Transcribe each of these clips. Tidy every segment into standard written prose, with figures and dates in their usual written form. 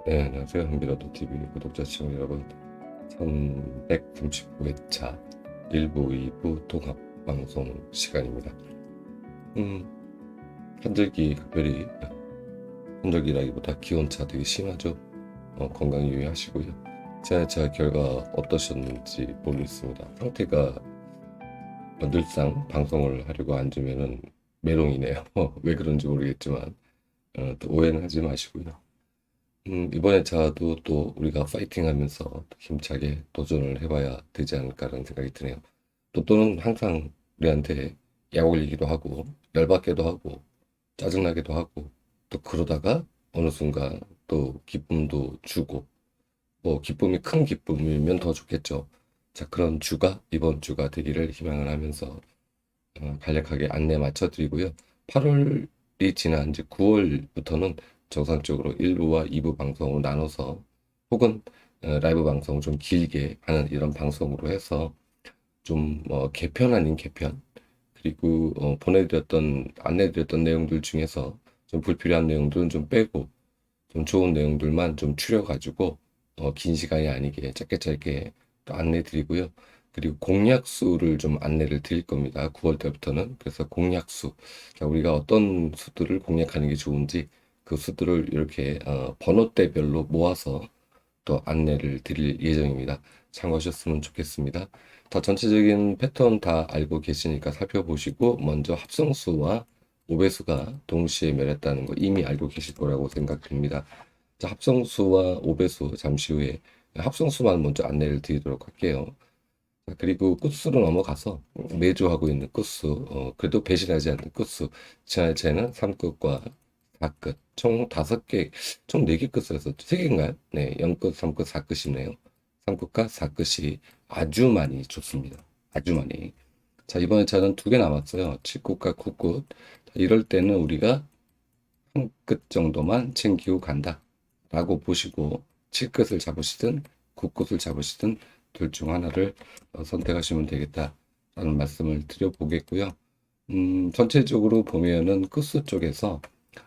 네, 안녕하세요. 한비라도 TV 구독자 시청 여러분. 1139회차 1부, 2부 통합 방송 시간입니다. 환절기 특별히 환절기라기보다 기온차 되게 심하죠. 건강 유의하시고요. 자 결과 어떠셨는지 모르겠습니다. 상태가 늘상 방송을 하려고 앉으면은 메롱이네요. 왜 그런지 모르겠지만 또 오해는 하지 마시고요. 이번에 저도 또 우리가 파이팅하면서 힘차게 도전을 해봐야 되지 않을까라는 생각이 드네요. 또는 항상 우리한테 약 올리기도 하고 열받게도 하고 짜증나기도 하고 또 그러다가 어느 순간 또 기쁨도 주고 뭐 기쁨이 큰 기쁨이면 더 좋겠죠. 자, 그런 주가 이번 주가 되기를 희망을 하면서 간략하게 안내 맞춰드리고요. 8월이 지난 이제 9월부터는 정상적으로 1부와 2부 방송으로 나눠서 혹은 라이브 방송 좀 길게 하는 이런 방송으로 해서 좀 개편 아닌 개편 그리고 보내드렸던 안내드렸던 내용들 중에서 좀 불필요한 내용들은 좀 빼고 좀 좋은 내용들만 좀 추려가지고 긴 시간이 아니게 짧게 짧게 또 안내드리고요. 그리고 공약수를 좀 안내를 드릴 겁니다. 9월 때부터는. 그래서 공약수. 자, 우리가 어떤 수들을 공략하는 게 좋은지 그 수들을 이렇게 번호대별로 모아서 또 안내를 드릴 예정입니다. 참고하셨으면 좋겠습니다. 다 전체적인 패턴 다 알고 계시니까 살펴보시고 먼저 합성수와 오배수가 동시에 멸했다는 거 이미 알고 계실 거라고 생각됩니다. 자, 합성수와 오배수 잠시 후에 합성수만 먼저 안내를 드리도록 할게요. 자, 그리고 끝수로 넘어가서 매주 하고 있는 끝수, 그래도 배신하지 않는 끝수. 지난해 는 3끝과 4끝, 총 5개, 총 4개 끝을 했었죠. 3개인가요? 네, 0끝, 3끝, 4끝이네요. 3끝과 4끝이 아주 많이 좋습니다. 아주 많이. 자, 이번에 차는 2개 남았어요. 7끝과 9끝. 이럴 때는 우리가 한 끝 정도만 챙기고 간다. 라고 보시고 7끝을 잡으시든 9끝을 잡으시든 둘 중 하나를 선택하시면 되겠다라는 말씀을 드려보겠고요. 전체적으로 보면은 끝수 쪽에서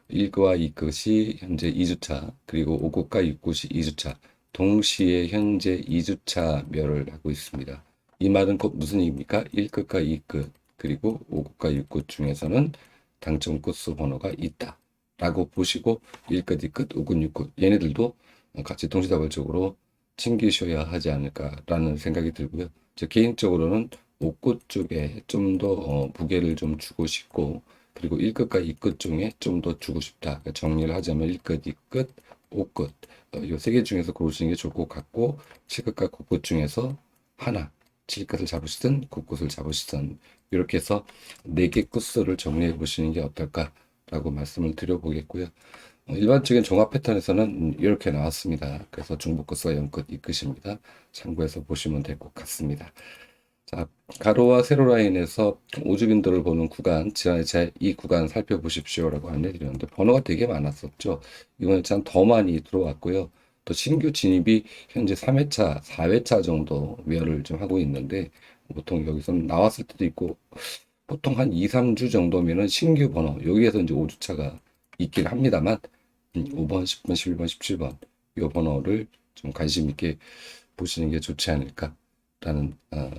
1끝과 2끝이 현재 2주차 그리고 5끝과 6끝이 2주차 동시에 현재 2주차 멸을 하고 있습니다. 이 말은 곧 무슨 얘기입니까? 1끝과 2끝 그리고 5끝과 6끝 중에서는 당첨 끝수 번호가 있다. 라고 보시고 1끝, 2끝, 5끝, 6끝 얘네들도 같이 동시다발적으로 챙기셔야 하지 않을까라는 생각이 들고요. 저 개인적으로는 5끝 쪽에 좀 더 무게를 좀 주고 싶고 그리고 1끝과 2끝 중에 좀 더 주고 싶다. 그러니까 정리를 하자면 1끝, 2끝, 5끝 이 세 개 중에서 고르시는 게 좋을 것 같고 7끝과 9끝 중에서 하나 7끝을 잡으시든 9끝을 잡으시든 이렇게 해서 4개 끝수를 정리해 보시는 게 어떨까라고 말씀을 드려보겠고요. 일반적인 종합 패턴에서는 이렇게 나왔습니다. 그래서 중복끝과 연끝 이끝입니다. 참고해서 보시면 될 것 같습니다. 자, 가로와 세로 라인에서 우주빈도를 보는 구간, 지난해 이 구간 살펴보십시오라고 안내드렸는데 번호가 되게 많았었죠. 이번에 참 더 많이 들어왔고요. 또 신규 진입이 현재 3회차, 4회차 정도 멸을 좀 하고 있는데 보통 여기서 나왔을 때도 있고 보통 한 2, 3주 정도면은 신규 번호, 여기에서 이제 5주차가 있긴 합니다만 5번, 10번, 11번, 17번 이 번호를 좀 관심 있게 보시는 게 좋지 않을까라는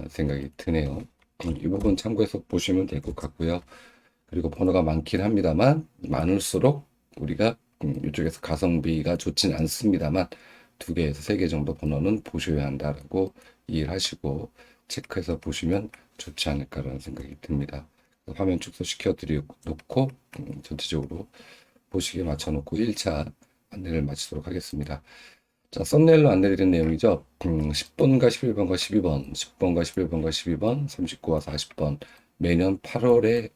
생각이 드네요. 이 부분 참고해서 보시면 될 것 같고요. 그리고 번호가 많긴 합니다만 많을수록 우리가 이쪽에서 가성비가 좋진 않습니다만 2개에서 3개 정도 번호는 보셔야 한다라고 이해를 하시고 체크해서 보시면 좋지 않을까라는 생각이 듭니다. 화면 축소시켜 드리고 전체적으로 보시기에 맞춰 놓고 1차 안내를 마치도록 하겠습니다. 자, 썸네일로 안내드린 내용이죠. 10번과 11번과 12번, 10번과 11번과 12번, 39와 40번 매년 8월에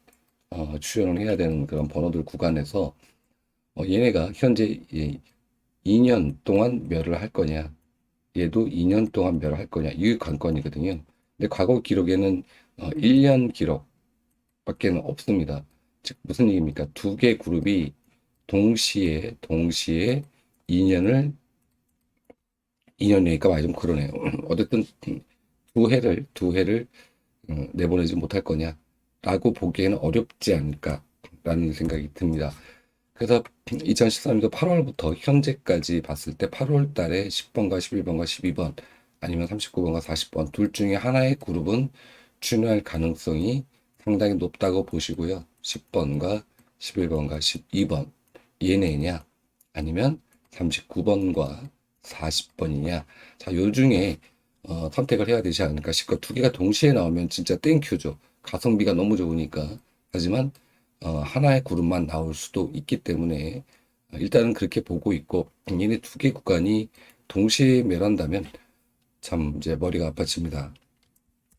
출연을 해야 되는 그런 번호들 구간에서 얘네가 현재 2년 동안 멸을 할 거냐, 얘도 2년 동안 멸을 할 거냐, 이 관건이거든요. 근데 과거 기록에는 1년 기록밖에 없습니다. 즉 무슨 얘기입니까? 2개 그룹이 동시에 2년을 2년이니까 많이 좀 그러네요. 어쨌든 두 해를 내보내지 못할 거냐라고 보기에는 어렵지 않을까라는 생각이 듭니다. 그래서 2013년도 8월부터 현재까지 봤을 때 8월 달에 10번과 11번과 12번 아니면 39번과 40번 둘 중에 하나의 그룹은 출연할 가능성이 상당히 높다고 보시고요. 10번과 11번과 12번 얘네냐 아니면 39번과 40번이냐. 자, 요 중에 선택을 해야 되지 않을까 싶고 두 개가 동시에 나오면 진짜 땡큐죠. 가성비가 너무 좋으니까. 하지만 하나의 그룹만 나올 수도 있기 때문에 일단은 그렇게 보고 있고 얘네 두 개 구간이 동시에 멸한다면 참 이제 머리가 아파집니다.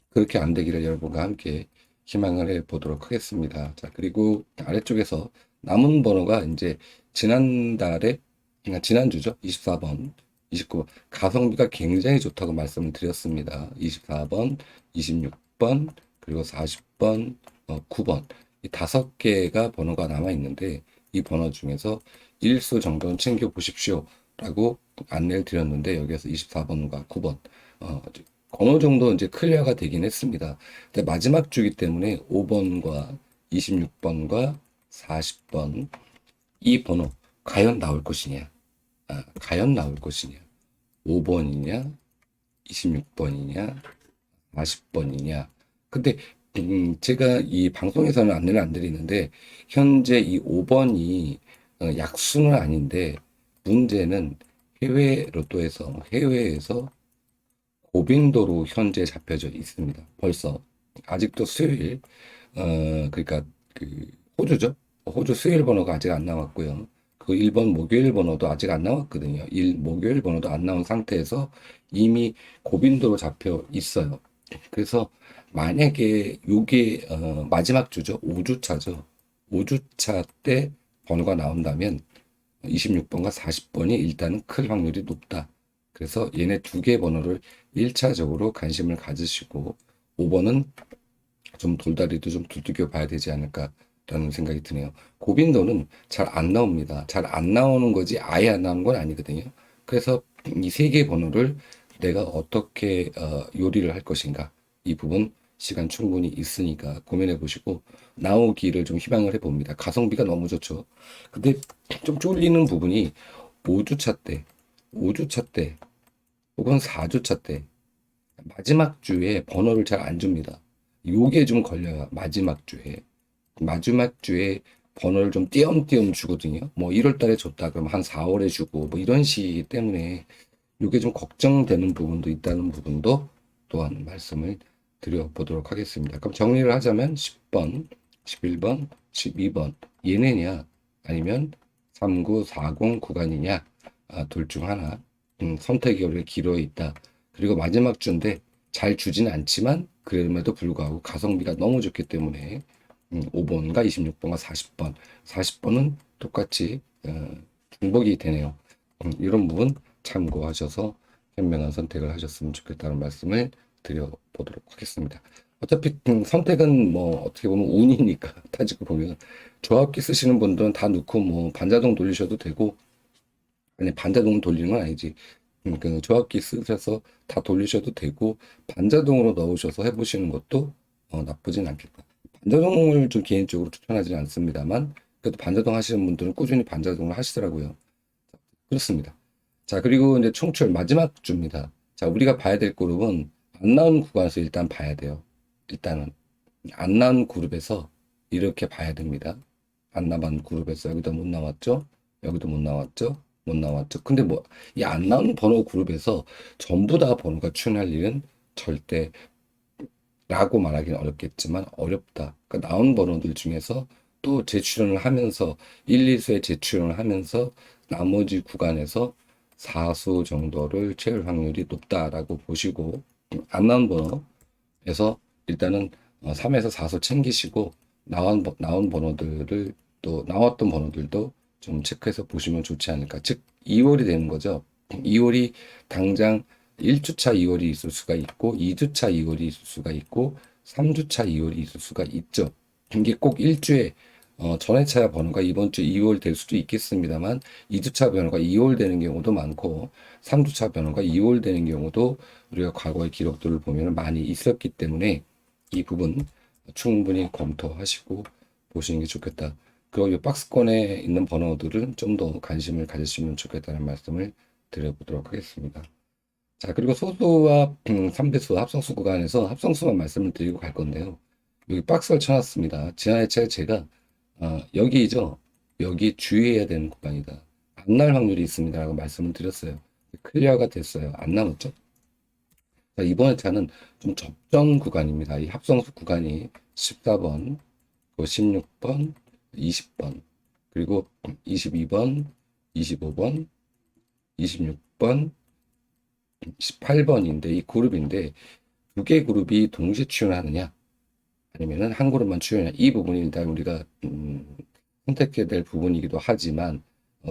그렇게 안 되기를 여러분과 함께 희망을 해 보도록 하겠습니다. 자, 그리고 아래쪽에서 남은 번호가 이제 지난달에, 그러니까 지난주죠. 24번, 29번. 가성비가 굉장히 좋다고 말씀을 드렸습니다. 24번, 26번, 그리고 40번, 9번. 이 5개가 번호가 남아 있는데 이 번호 중에서 일수 정도는 챙겨 보십시오. 라고 안내를 드렸는데 여기에서 24번과 9번. 어느 정도 이제 클리어가 되긴 했습니다. 근데 마지막 주기 때문에 5번과 26번과 40번 이 번호 과연 나올 것이냐? 과연 나올 것이냐? 5번이냐? 26번이냐? 40번이냐? 근데 제가 이 방송에서는 안내를 안 드리는데 현재 이 5번이 약수는 아닌데 문제는 해외 로또에서 해외에서 고빈도로 현재 잡혀져 있습니다. 벌써 아직도 수요일 그러니까 그 호주죠. 호주 수요일 번호가 아직 안 나왔고요. 그 일본 목요일 번호도 아직 안 나왔거든요. 목요일 번호도 안 나온 상태에서 이미 고빈도로 잡혀 있어요. 그래서 만약에 요게 마지막 주죠. 5주차죠. 5주차 때 번호가 나온다면 26번과 40번이 일단은 클 확률이 높다. 그래서 얘네 두 개 번호를 1차적으로 관심을 가지시고 5번은 좀 돌다리도 좀 두들겨 봐야 되지 않을까라는 생각이 드네요. 고빈도는 잘 안 나옵니다. 잘 안 나오는 거지 아예 안 나오는 건 아니거든요. 그래서 이 세 개 번호를 내가 어떻게 요리를 할 것인가 이 부분 시간 충분히 있으니까 고민해 보시고 나오기를 좀 희망을 해 봅니다. 가성비가 너무 좋죠. 근데 좀 쫄리는 부분이 5주차 때, 5주차 때 혹은 4주차 때 마지막 주에 번호를 잘 안 줍니다. 요게 좀 걸려요. 마지막 주에. 마지막 주에 번호를 좀 띄엄띄엄 주거든요. 뭐 1월 달에 줬다 그러면 한 4월에 주고 뭐 이런 식이기 때문에 요게 좀 걱정되는 부분도 있다는 부분도 또한 말씀을 드려보도록 하겠습니다. 그럼 정리를 하자면 10번, 11번, 12번 얘네냐 아니면 39, 40 구간이냐 둘 중 하나 선택이 오히려 길어 있다. 그리고 마지막 주인데 잘 주진 않지만 그럼에도 불구하고 가성비가 너무 좋기 때문에 5번과 26번과 40번, 40번은 똑같이 중복이 되네요. 이런 부분 참고하셔서 현명한 선택을 하셨으면 좋겠다는 말씀을 드려보도록 하겠습니다. 어차피 선택은 뭐 어떻게 보면 운이니까 따지고 보면 조합기 쓰시는 분들은 다 넣고 뭐 반자동 돌리셔도 되고 아니 반자동 돌리는 건 아니지. 그 조합기 쓰셔서 다 돌리셔도 되고 반자동으로 넣으셔서 해보시는 것도 나쁘진 않겠다. 반자동을 좀 개인적으로 추천하지는 않습니다만 그래도 반자동 하시는 분들은 꾸준히 반자동을 하시더라고요. 그렇습니다. 자, 그리고 이제 총출 마지막 주입니다. 자, 우리가 봐야 될 그룹은 안 나온 구간에서 일단 봐야 돼요. 일단은 안 나온 그룹에서 이렇게 봐야 됩니다. 안 나온 그룹에서 여기도 못 나왔죠? 여기도 못 나왔죠? 못 나왔죠? 근데 뭐 이 안 나온 번호 그룹에서 전부 다 번호가 출연할 일은 절대 라고 말하기는 어렵겠지만 어렵다. 그러니까 나온 번호들 중에서 또 재출연을 하면서 1, 2수에 재출연을 하면서 나머지 구간에서 4수 정도를 채울 확률이 높다라고 보시고 안 나온 번호에서 일단은 3에서 4수 챙기시고 나온 번호들을 또 나왔던 번호들도 좀 체크해서 보시면 좋지 않을까. 즉 2월이 되는 거죠. 2월이 당장 1주차 2월이 있을 수가 있고 2주차 2월이 있을 수가 있고 3주차 2월이 있을 수가 있죠. 이게 꼭 일주에 전회차 번호가 이번 주 2월 될 수도 있겠습니다만 2주차 번호가 2월 되는 경우도 많고 3주차 번호가 2월 되는 경우도 우리가 과거의 기록들을 보면 많이 있었기 때문에 이 부분 충분히 검토하시고 보시는 게 좋겠다. 그리고 이 박스권에 있는 번호들은 좀 더 관심을 가지시면 좋겠다는 말씀을 드려보도록 하겠습니다. 자, 그리고 소수와 3배수 합성수 구간에서 합성수만 말씀을 드리고 갈 건데요. 여기 박스를 쳐놨습니다. 지난해에 제가 여기죠. 여기 주의해야 되는 구간이다. 안 날 확률이 있습니다라고 말씀을 드렸어요. 클리어가 됐어요. 안 남았죠? 자, 이번 회차는 좀 접전 구간입니다. 이 합성수 구간이 14번, 16번, 20번, 그리고 22번, 25번, 26번, 18번인데 이 그룹인데 두 개 그룹이 동시에 출연하느냐 아니면은 한 그룹만 출연하냐 이 부분이 일단 우리가 선택해야 될 부분이기도 하지만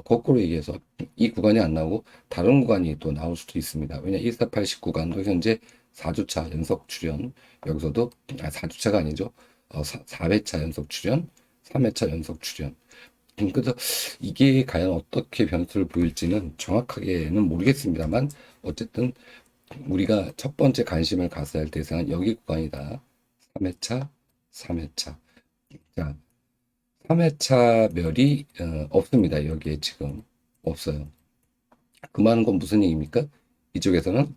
거꾸로 얘기해서 이 구간이 안 나오고 다른 구간이 또 나올 수도 있습니다. 왜냐 1480 구간도 현재 4주차 연속 출연 여기서도 4주차가 아니죠. 4회차 연속 출연 3회차 연속 출연 그래서 이게 과연 어떻게 변수를 보일지는 정확하게는 모르겠습니다만 어쨌든 우리가 첫 번째 관심을 가져야 할 대상은 여기 구간이다. 3회차, 3회차. 자, 3회차 멸이 없습니다. 여기에 지금 없어요. 그 많은 건 무슨 얘기입니까? 이쪽에서는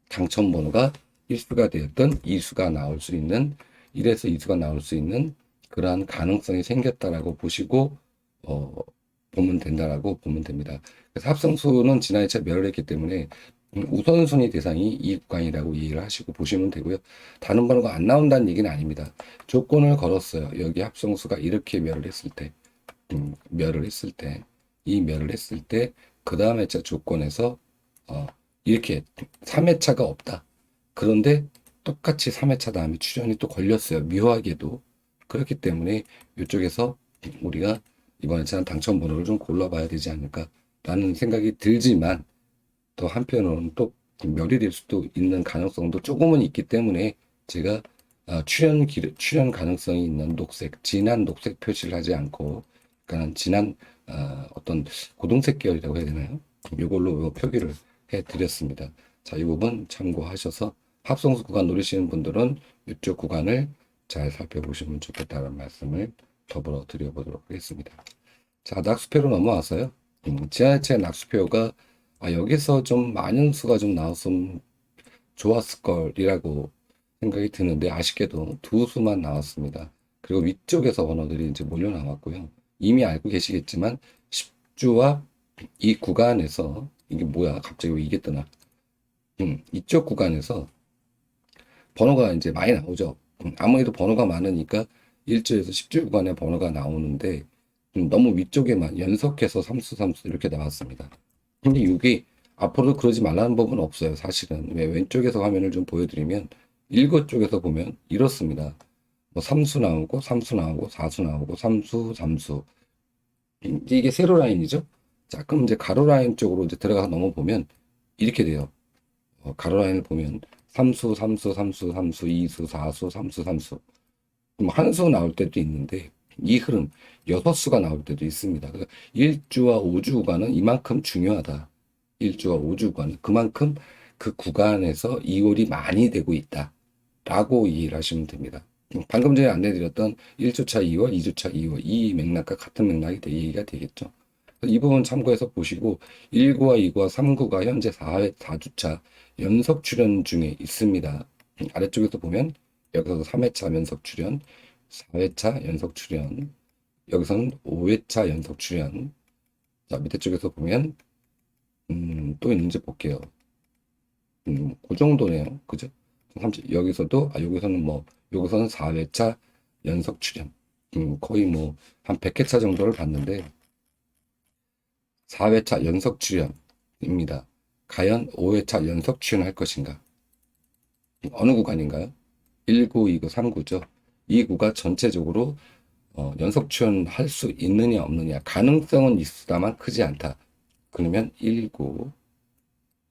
당첨 번호가 1수가 되었던 2수가 나올 수 있는 1에서 2수가 나올 수 있는 그러한 가능성이 생겼다라고 보시고 보면 된다라고 보면 됩니다. 그래서 합성수는 지난 2차 멸을 했기 때문에 우선순위 대상이 이 구간이라고 이해를 하시고 보시면 되고요. 다른 번호가 안 나온다는 얘기는 아닙니다. 조건을 걸었어요. 여기 합성수가 이렇게 멸을 했을 때, 이 멸을 했을 때, 그 다음 회차 조건에서 이렇게 3회차가 없다. 그런데 똑같이 3회차 다음에 출연이 또 걸렸어요. 묘하게도. 그렇기 때문에 이쪽에서 우리가 이번 회차는 당첨 번호를 좀 골라봐야 되지 않을까라는 생각이 들지만 또 한편으로는 또 멸이 될 수도 있는 가능성도 조금은 있기 때문에 제가 출연 가능성이 있는 녹색, 진한 녹색 표시를 하지 않고 그러니까 진한 어떤 고동색 계열이라고 해야 되나요? 이걸로 표기를 해드렸습니다. 자, 이 부분 참고하셔서 합성수 구간 노리시는 분들은 이쪽 구간을 잘 살펴보시면 좋겠다는 말씀을 더불어 드려보도록 하겠습니다. 자, 낙수표로 넘어와서요. 지하철 낙수표가 여기서 좀 많은 수가 좀 나왔으면 좋았을 걸이라고 생각이 드는데 아쉽게도 두 수만 나왔습니다. 그리고 위쪽에서 번호들이 이제 몰려 나왔고요. 이미 알고 계시겠지만 10주와 이 구간에서 이게 뭐야? 갑자기 왜 이게 뜨나? 이쪽 구간에서 번호가 이제 많이 나오죠. 아무래도 번호가 많으니까 1주에서 10주 구간에 번호가 나오는데 너무 위쪽에만 연속해서 삼수 이렇게 나왔습니다. 근데 이게 앞으로 그러지 말라는 법은 없어요. 사실은. 왜 왼쪽에서 화면을 좀 보여드리면 일거 쪽에서 보면 이렇습니다. 뭐 3수 나오고 3수 나오고 4수 나오고 3수 3수 이게 세로 라인이죠. 자, 그럼 이제 가로 라인 쪽으로 이제 들어가서 넘어보면 이렇게 돼요. 가로 라인을 보면 3수 3수 3수 3수 2수 4수 3수 3수 한 수 나올 때도 있는데 이 흐름 6수가 나올 때도 있습니다. 그러니까 1주와 5주 구간은 이만큼 중요하다. 1주와 5주 구간은 그만큼 그 구간에서 이월이 많이 되고 있다. 라고 이해를 하시면 됩니다. 방금 전에 안내드렸던 1주차 2월, 2주차 2월 이 맥락과 같은 맥락이 이해가 되겠죠. 이 부분 참고해서 보시고 1구와 2구와 3구가 현재 4주차 연속 출연 중에 있습니다. 아래쪽에서 보면 여기서도 3회차 연속 출연, 4회차 연속 출연, 여기서는 5회차 연속 출연. 자, 밑에 쪽에서 보면 또 있는지 볼게요. 그 정도네요. 그죠? 여기서도 여기서는 여기서는 4회차 연속 출연. 거의 한 100회차 정도를 봤는데 4회차 연속 출연입니다. 과연 5회차 연속 출연할 것인가? 어느 구간인가요? 1구, 2구, 3구죠. 이 구가 전체적으로 연속 출연할 수 있느냐 없느냐 가능성은 있다만 크지 않다. 그러면 1구,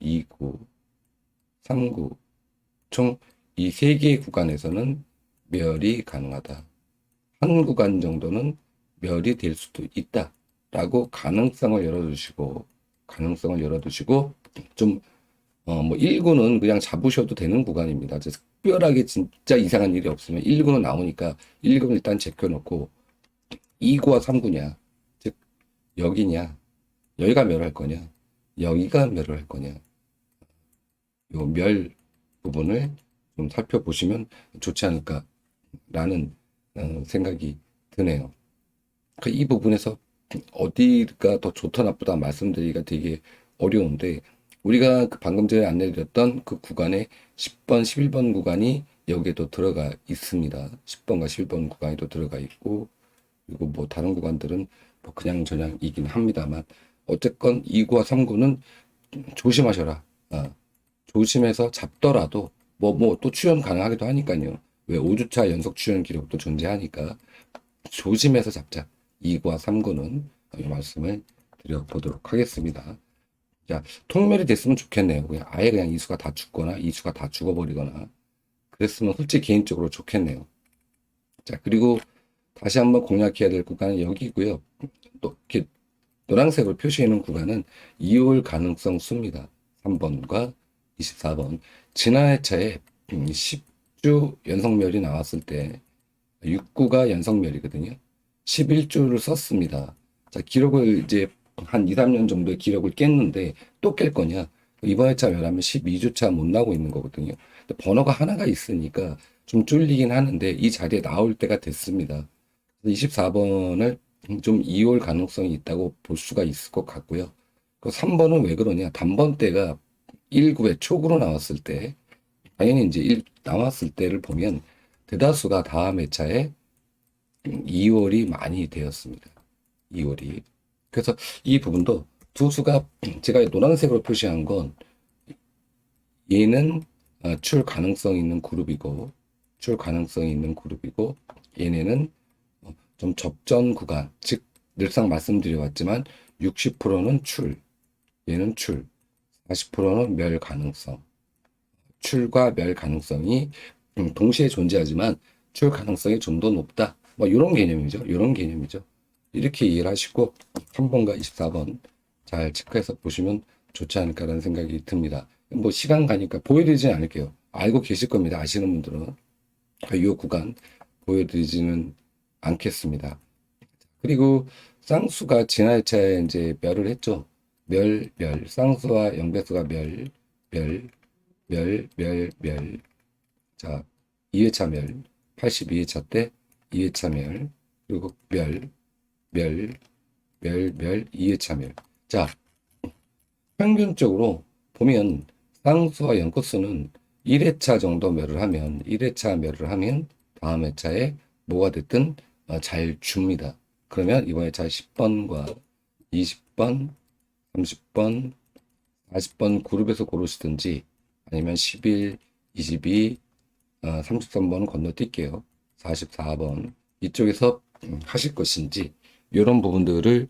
2구, 3구 총 이 세 개의 구간에서는 멸이 가능하다. 한 구간 정도는 멸이 될 수도 있다. 라고 가능성을 열어두시고 좀 1구는 그냥 잡으셔도 되는 구간입니다. 특별하게 진짜 이상한 일이 없으면 1구는 나오니까 1구는 일단 제껴놓고 2구와 3구냐, 즉 여기냐, 여기가 멸할 거냐, 여기가 멸을 할 거냐, 요 멸 부분을 좀 살펴보시면 좋지 않을까라는 생각이 드네요. 이 부분에서 어디가 더 좋다 나쁘다 말씀드리기가 되게 어려운데, 우리가 그 방금 전에 안내드렸던 그 구간에 10번, 11번 구간이 여기에도 들어가 있습니다. 10번과 11번 구간에도 들어가 있고, 그리고 뭐 다른 구간들은 뭐 그냥 저냥이긴 합니다만, 어쨌건 2구와 3구는 조심하셔라. 조심해서 잡더라도 뭐 또 출연 가능하기도 하니까요. 왜 5주차 연속 출연 기록도 존재하니까 조심해서 잡자. 2구와 3구는 이 말씀을 드려보도록 하겠습니다. 자, 통멸이 됐으면 좋겠네요. 그냥 아예 그냥 이수가 다 죽거나 이수가 다 죽어버리거나 그랬으면 솔직히 개인적으로 좋겠네요. 자, 그리고 다시 한번 공략해야 될 구간은 여기고요. 또 이렇게 노란색으로 표시해 놓은 구간은 2올 가능성 수입니다. 3번과 24번. 지난 회차에 10주 연속멸이 나왔을 때 6구가 연속멸이거든요. 11주를 썼습니다. 자, 기록을 이제 한 2, 3년 정도의 기록을 깼는데 또 깰 거냐? 이번 회차 멸하면 12주차 못 나오고 있는 거거든요. 근데 번호가 하나가 있으니까 좀 쫄리긴 하는데 이 자리에 나올 때가 됐습니다. 24번을 좀 2올 가능성이 있다고 볼 수가 있을 것 같고요. 그 3번은 왜 그러냐? 단번대가 1구에 초구로 나왔을 때, 당연히 이제 나왔을 때를 보면 대다수가 다음 회차에 2월이 많이 되었습니다. 2월이. 그래서 이 부분도 두 수가 제가 노란색으로 표시한 건 얘는 출 가능성 있는 그룹이고 얘네는 좀 접전 구간, 즉 늘상 말씀드려왔지만 60%는 출, 얘는 출, 40%는 멸 가능성. 출과 멸 가능성이 동시에 존재하지만 출 가능성이 좀 더 높다. 뭐 이런 개념이죠. 이런 개념이죠. 이렇게 이해를 하시고 3번과 24번 잘 체크해서 보시면 좋지 않을까라는 생각이 듭니다. 뭐 시간 가니까 보여드리진 않을게요. 알고 계실 겁니다. 아시는 분들은. 이 구간 보여드리지는 않겠습니다. 그리고 쌍수가 지난 회차에 이제 멸을 했죠. 쌍수와 영배수가 멸. 자, 2회차 멸. 82회차 때 2회차 멸. 그리고 멸. 2회차 멸. 자, 평균적으로 보면 쌍수와 연코수는 1회차 정도 멸을 하면 다음 회차에 뭐가 됐든 잘 줍니다. 그러면 이번 회차 10번과 20번, 30번, 40번 그룹에서 고르시든지 아니면 11, 22, 33번은 건너뛸게요. 44번 이쪽에서 하실 것인지 이런 부분들을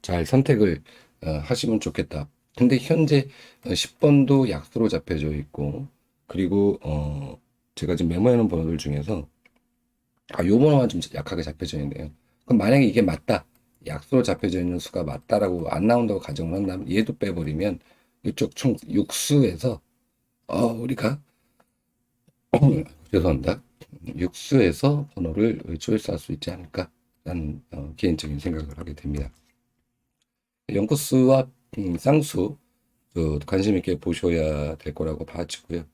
잘 선택을 하시면 좋겠다. 근데 현재 10번도 약수로 잡혀져 있고 그리고 제가 지금 메모해놓은 번호들 중에서 요 번호만 좀 약하게 잡혀져 있네요. 그럼 만약에 이게 맞다. 약수로 잡혀져 있는 수가 맞다라고 안 나온다고 가정을 한다면 얘도 빼버리면 이쪽 총 6수에서 우리가 죄송합니다. 6수에서 번호를 초이스할 수 있지 않을까라는 개인적인 생각을 하게 됩니다. 연코수와 쌍수 관심 있게 보셔야 될 거라고 봐지고요.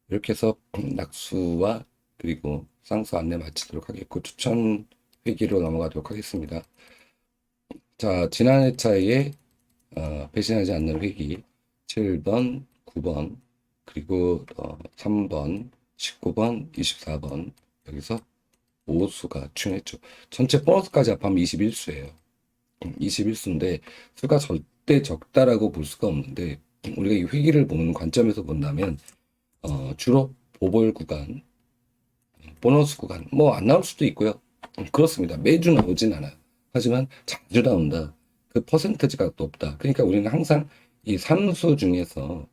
이렇게 해서 낙수와 그리고 쌍수 안내 마치도록 하겠고 추천 회기로 넘어가도록 하겠습니다. 자, 지난 회차에 배신하지 않는 회기 7번, 9번 그리고 3번, 19번, 24번 여기서 5수가 출연했죠. 전체 보너스까지 합하면 21수예요. 21수인데 수가 절대 적다라고 볼 수가 없는데 우리가 이 회기를 보는 관점에서 본다면 주로 보벌 구간, 보너스 구간 뭐 안 나올 수도 있고요. 그렇습니다. 매주 나오진 않아요. 하지만 자주 나온다. 그 퍼센트지가 높다. 그러니까 우리는 항상 이 삼수 중에서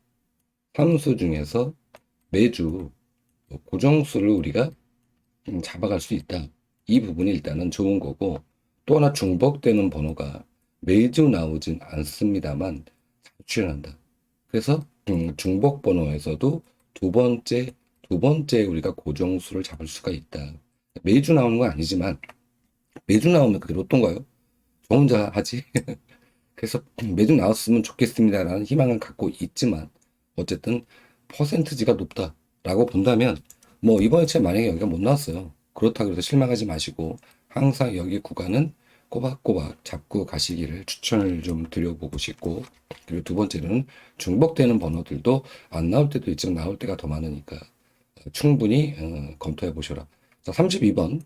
매주 고정수를 우리가 잡아갈 수 있다. 이 부분이 일단은 좋은 거고 또 하나 중복되는 번호가 매주 나오진 않습니다만 출연한다. 그래서 중복 번호에서도 두 번째 우리가 고정수를 잡을 수가 있다. 매주 나오는 건 아니지만 매주 나오면 그게 로또인가요? 저 혼자 하지. 그래서 매주 나왔으면 좋겠습니다라는 희망을 갖고 있지만 어쨌든 퍼센트지가 높다라고 본다면 뭐 이번 주에 만약에 여기가 못 나왔어요. 그렇다고 해서 실망하지 마시고 항상 여기 구간은 꼬박꼬박 잡고 가시기를 추천을 좀 드려보고 싶고, 그리고 두 번째는 중복되는 번호들도 안 나올 때도 있지만 나올 때가 더 많으니까 충분히 검토해 보셔라. 자, 32번,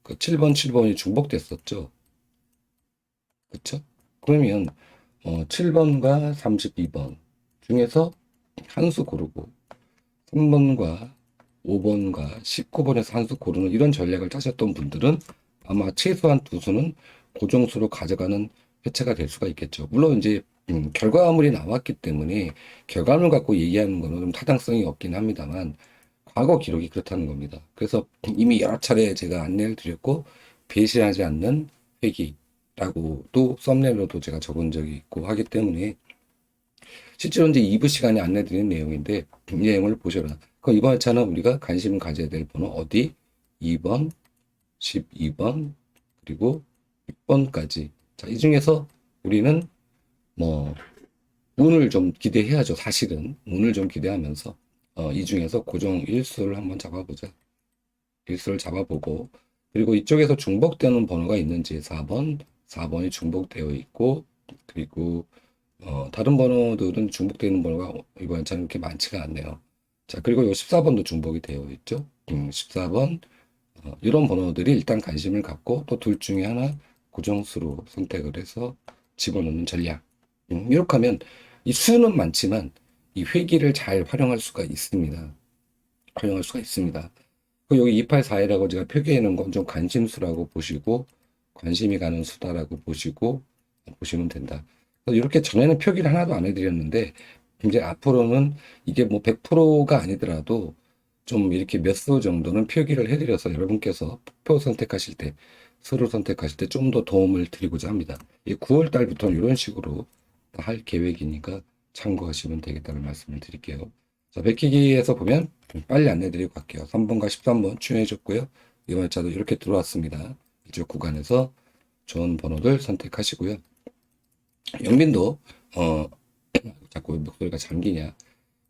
그 7번, 7번이 중복됐었죠. 그쵸? 그러면 7번과 32번 중에서 한 수 고르고 3번과 5번과 19번에서 한 수 고르는 이런 전략을 짜셨던 분들은 아마 최소한 두 수는 고정수로 가져가는 회차가 될 수가 있겠죠. 물론 이제 결과물이 나왔기 때문에 결과물 갖고 얘기하는 거는 좀 타당성이 없긴 합니다만 과거 기록이 그렇다는 겁니다. 그래서 이미 여러 차례 제가 안내를 드렸고 배신하지 않는 회기라고도 썸네일로도 제가 적은 적이 있고 하기 때문에 실제로 이제 2부 시간에 안내드리는 내용인데 이 내용을 보셔라. 그럼 이번 차는 우리가 관심 가져야 될 번호 어디? 2번, 12번, 그리고 6번까지. 자, 이 중에서 우리는 뭐 운을 좀 기대해야죠. 사실은 운을 좀 기대하면서 이 중에서 고정 일수를 한번 잡아보자. 일수를 잡아보고, 그리고 이쪽에서 중복되는 번호가 있는지 4번이 중복되어 있고, 그리고 다른 번호들은 중복되는 번호가 이번 차는 그렇게 많지가 않네요. 자, 그리고 요 14번도 중복이 되어 있죠. 14번, 이런 번호들이 일단 관심을 갖고 또 둘 중에 하나 고정수로 선택을 해서 집어넣는 전략. 이렇게 하면 이 수는 많지만 이 회기를 잘 활용할 수가 있습니다. 활용할 수가 있습니다. 그 여기 2841이라고 제가 표기해 놓은 건 좀 관심수라고 보시고 관심이 가는 수다라고 보시고 보시면 된다. 그래서 이렇게 전에는 표기를 하나도 안 해드렸는데 이제 앞으로는 이게 뭐 100%가 아니더라도 좀 이렇게 몇 수 정도는 표기를 해드려서 여러분께서 표 선택하실 때, 수를 선택하실 때 좀 더 도움을 드리고자 합니다. 이 9월 달부터는 이런 식으로 할 계획이니까 참고하시면 되겠다는 말씀을 드릴게요. 자, 백기기에서 보면 빨리 안내드리고 갈게요. 3번과 13번 추천해줬고요. 이번 차도 이렇게 들어왔습니다. 이쪽 구간에서 좋은 번호들 선택하시고요. 영빈도 자꾸 목소리가 잠기냐.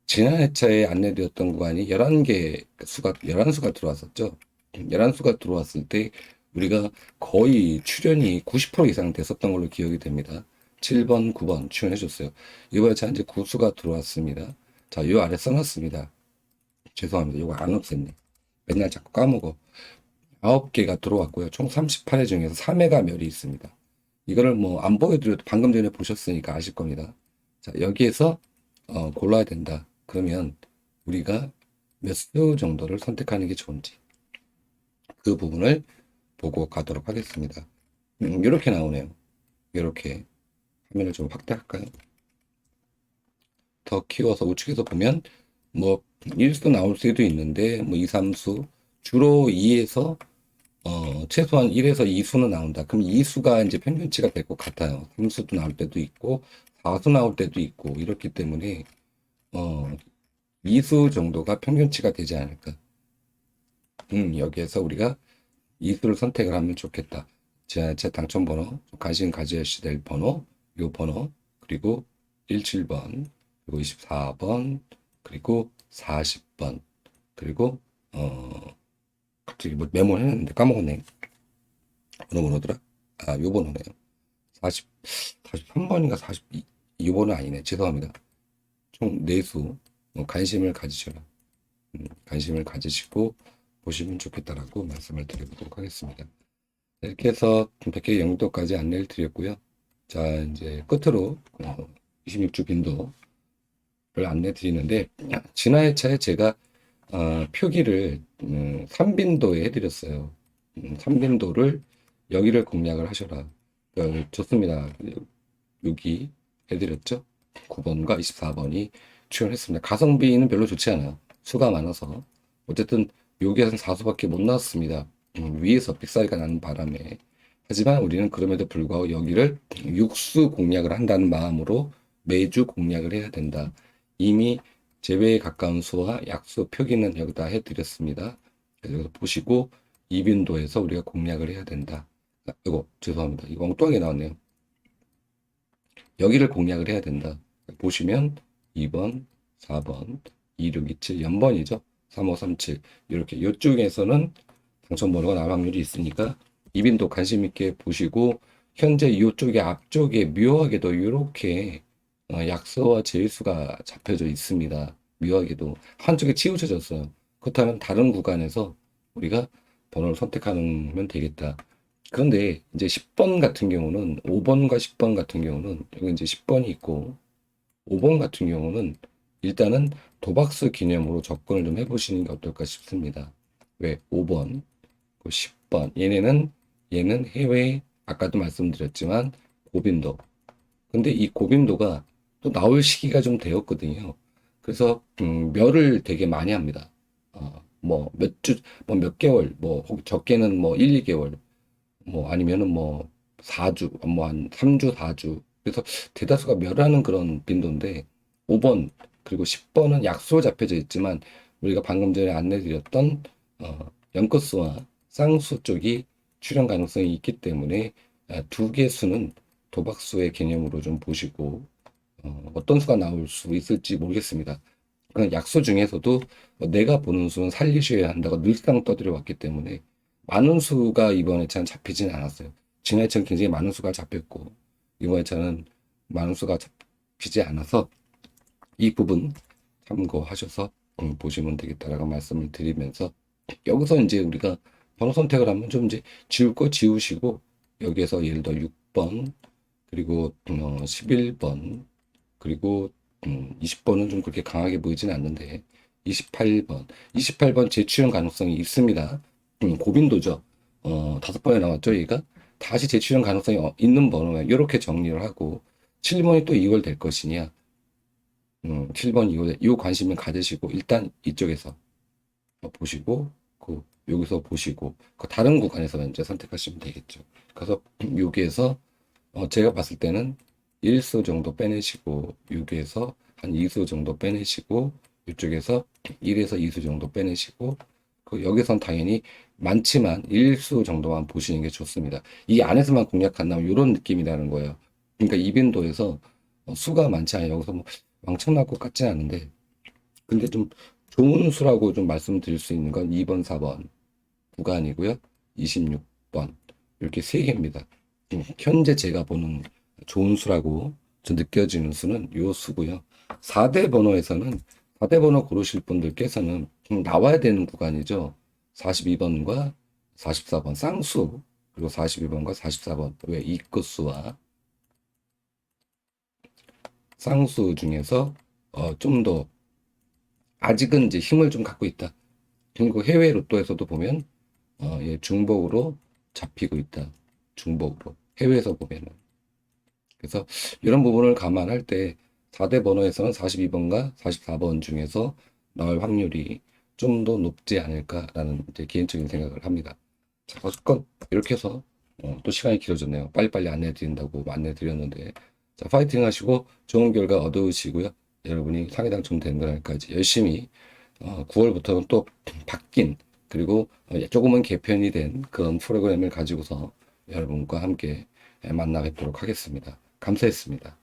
지난 회차에 안내되었던 구간이 11개 수가 11수가 들어왔었죠. 11수가 들어왔을 때 우리가 거의 출연이 90% 이상 됐었던 걸로 기억이 됩니다. 7번, 9번 출연해 줬어요. 이번 회차 이제 9수가 들어왔습니다. 자, 요 아래 써놨습니다. 죄송합니다. 이거 안 없앴네. 맨날 자꾸 까먹어. 9개가 들어왔고요. 총 38회 중에서 3회가 멸이 있습니다. 이거를 뭐 안 보여드려도 방금 전에 보셨으니까 아실 겁니다. 자, 여기에서 골라야 된다. 그러면 우리가 몇 수 정도를 선택하는 게 좋은지 그 부분을 보고 가도록 하겠습니다. 이렇게 나오네요. 이렇게 화면을 좀 확대할까요? 더 키워서 우측에서 보면 뭐 1수 나올 수도 있는데 뭐 2, 3수 주로 2에서 최소한 1에서 2수는 나온다. 그럼 2수가 이제 평균치가 될 것 같아요. 3수도 나올 때도 있고 4수 나올 때도 있고 이렇기 때문에 2수 정도가 평균치가 되지 않을까. 여기에서 우리가 2수를 선택을 하면 좋겠다. 제 당첨 번호, 관심 가져야시 될 번호, 요 번호, 그리고 17번, 그리고 24번, 그리고 40번, 그리고 갑자기 뭐 메모를 했는데 까먹었네. 어느 번호더라? 아, 요 번호네요. 43번인가 42, 이 번호 아니네. 죄송합니다. 총 4수 관심을 가지셔라. 관심을 가지시고 보시면 좋겠다라고 말씀을 드리도록 하겠습니다. 이렇게 해서 100개 영도까지 안내를 드렸고요. 자, 이제 끝으로 26주 빈도를 안내 드리는데 지난 회차에 제가 표기를 3빈도에 해드렸어요. 3빈도를 여기를 공략을 하셔라. 좋습니다. 여기 해드렸죠. 9번과 24번이 출연했습니다. 가성비는 별로 좋지 않아요. 수가 많아서. 어쨌든 여기에서는 4수밖에 못 나왔습니다. 위에서 빅사이가 나는 바람에. 하지만 우리는 그럼에도 불구하고 여기를 6수 공략을 한다는 마음으로 매주 공략을 해야 된다. 이미 제외에 가까운 수와 약수 표기는 여기다 해드렸습니다. 그래서 보시고 2빈도에서 우리가 공략을 해야 된다. 이거 죄송합니다. 이거 엉뚱하게 나왔네요. 여기를 공략을 해야 된다. 보시면 2번, 4번, 2627 연번이죠. 3537 이렇게 이쪽에서는 당첨번호가 나올 확률이 있으니까 이빈도 관심 있게 보시고 현재 이쪽에 앞쪽에 묘하게도 이렇게 약수와 제수가 잡혀져 있습니다. 묘하게도 한쪽에 치우쳐졌어요. 그렇다면 다른 구간에서 우리가 번호를 선택하면 되겠다. 그런데 이제 10번 같은 경우는 5번과 10번 같은 경우는 여기 이제 10번이 있고 5번 같은 경우는 일단은 도박수 기념으로 접근을 좀 해보시는 게 어떨까 싶습니다. 왜 5번, 10번 얘는 해외 아까도 말씀드렸지만 고빈도. 근데 이 고빈도가 또 나올 시기가 좀 되었거든요. 그래서 멸을 되게 많이 합니다. 뭐 몇 주, 뭐 몇 개월, 뭐 적게는 뭐 1, 2개월, 뭐 아니면은 뭐 4주, 뭐 한 3주, 4주. 그래서 대다수가 멸하는 그런 빈도인데 5번 그리고 10번은 약수로 잡혀져 있지만 우리가 방금 전에 안내드렸던 연커스와 쌍수 쪽이 출현 가능성이 있기 때문에 두 개 수는 도박수의 개념으로 좀 보시고 어떤 수가 나올 수 있을지 모르겠습니다. 그런 약수 중에서도 내가 보는 수는 살리셔야 한다고 늘상 떠들어 왔기 때문에 많은 수가 이번 회차는 잡히진 않았어요. 지난 회차는 굉장히 많은 수가 잡혔고 이번 회차는 많은 수가 잡히지 않아서 이 부분 참고하셔서 보시면 되겠다라고 말씀을 드리면서 여기서 이제 우리가 번호 선택을 하면 좀 이제 지울 거 지우시고 여기에서 예를 들어 6번 그리고 11번 그리고 20번은 좀 그렇게 강하게 보이진 않는데 28번 재출연 가능성이 있습니다. 고빈도죠. 5번에 나왔죠, 얘가. 다시 재출연 가능성이 있는 번호면 이렇게 정리를 하고 7번이 또 이걸 될 것이냐. 7번 이 관심을 가지시고 일단 이쪽에서 보시고 여기서 보시고 그 다른 구간에서 이제 선택하시면 되겠죠. 그래서 여기에서 제가 봤을 때는 1수 정도 빼내시고 여기에서 한 2수 정도 빼내시고 이쪽에서 1에서 2수 정도 빼내시고 여기선 당연히 많지만 1수 정도만 보시는 게 좋습니다. 이 안에서만 공략한다면 이런 느낌이 나는 거예요. 그러니까 이빈도에서 수가 많지 않아요. 여기서 뭐 왕창 나올 것 같지는 않은데 근데 좀 좋은 수라고 좀 말씀드릴 수 있는 건 2번, 4번 구간이고요. 26번 이렇게 세 개입니다. 현재 제가 보는 좋은 수라고 저 느껴지는 수는 요 수고요. 4대 번호에서는 4대 번호 고르실 분들께서는 나와야 되는 구간이죠. 42번과 44번 쌍수 그리고 42번과 44번 왜 이끝수와 쌍수 중에서 좀 더 아직은 이제 힘을 좀 갖고 있다. 그리고 해외 로또에서도 보면 예, 중복으로 잡히고 있다. 중복으로 해외에서 보면은 그래서 이런 부분을 감안할 때 4대 번호에서는 42번과 44번 중에서 나올 확률이 좀 더 높지 않을까라는 이제 개인적인 생각을 합니다. 자, 어쨌건 이렇게 해서 또 시간이 길어졌네요. 빨리빨리 안내 드린다고 안내 드렸는데 자, 파이팅 하시고 좋은 결과 얻으시고요. 여러분이 상위 당첨되는 날까지 열심히 9월부터는 또 바뀐 그리고 조금은 개편이 된 그런 프로그램을 가지고서 여러분과 함께 만나 뵙도록 하겠습니다. 감사했습니다.